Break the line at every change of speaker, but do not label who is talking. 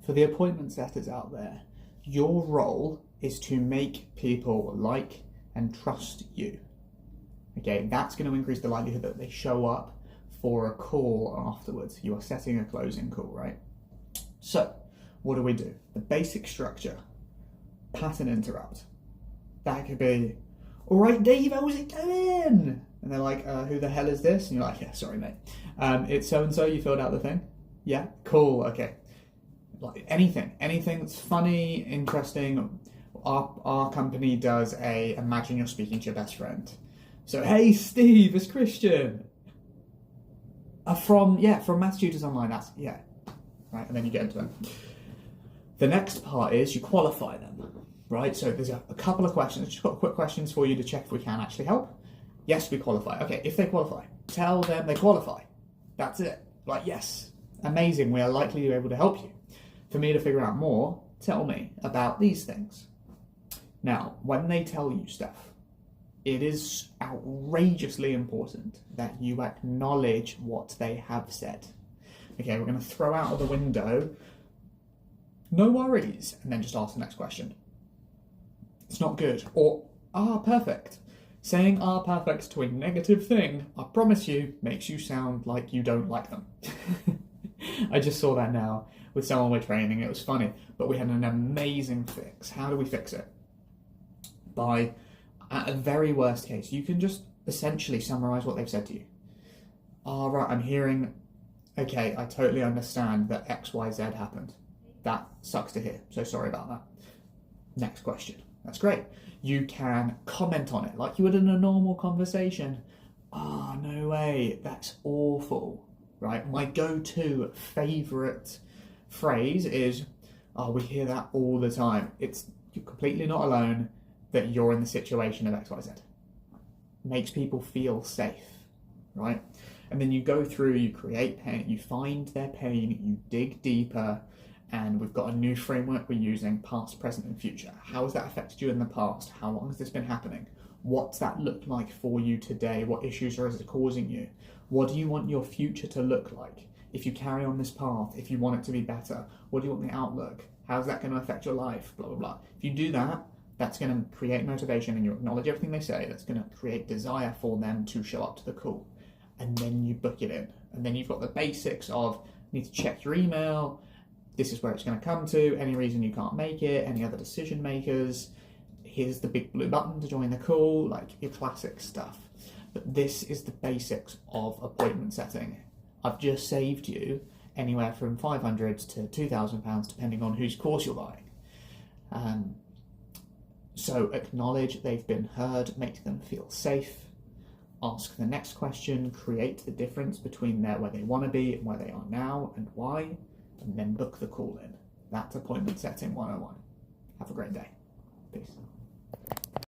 For the appointment setters out there, your role is to make people like and trust you. Okay, that's going to increase the likelihood that they show up for a call afterwards. You are setting a closing call, right? So, what do? The basic structure, pattern interrupt. That could be, all right, Dave, how's it going? And they're like, who the hell is this? And you're like, yeah, sorry, mate. It's so-and-so, you filled out the thing? Yeah, cool, okay. Like anything that's funny, interesting. Our company does imagine you're speaking to your best friend. So, hey, Steve, it's Christian. From Maths Tutors Online, right, and then you get into them. The next part is you qualify them, right? So there's a couple of questions. Just got quick questions for you to check if we can actually help. Yes, we qualify. Okay, if they qualify, tell them they qualify. That's it. Like, yes, amazing, we are likely to be able to help you. For me to figure out more, tell me about these things. Now, when they tell you stuff, it is outrageously important that you acknowledge what they have said. Okay, we're going to throw out of the window, no worries, and then just ask the next question. It's not good. Or, perfect. Saying perfect to a negative thing, I promise you, makes you sound like you don't like them. I just saw that now with someone we're training. It was funny, but we had an amazing fix. How do we fix it? By, at a very worst case, you can just essentially summarize what they've said to you. Right, I'm hearing, okay, I totally understand that XYZ happened. That sucks to hear, so sorry about that. Next question. That's great. You can comment on it like you would in a normal conversation. No way, that's awful, right? My go-to favourite phrase is, we hear that all the time. You're completely not alone that you're in the situation of XYZ. Makes people feel safe, right? And then you go through, you create pain, you find their pain, you dig deeper, and we've got a new framework we're using, past, present, and future. How has that affected you in the past? How long has this been happening? What's that look like for you today? What issues are it causing you? What do you want your future to look like? If you carry on this path, if you want it to be better, what do you want the outlook? How's that going to affect your life? Blah, blah, blah. If you do that, that's going to create motivation and you acknowledge everything they say. That's going to create desire for them to show up to the call. And then you book it in. And then you've got the basics of, you need to check your email, this is where it's going to come to, any reason you can't make it, any other decision makers, here's the big blue button to join the call, like your classic stuff. But this is the basics of appointment setting. I've just saved you anywhere from £500 to £2,000 depending on whose course you're buying. So acknowledge they've been heard, make them feel safe, ask the next question, create the difference between where they want to be and where they are now and why, and then book the call in. That's appointment setting 101. Have a great day. Peace.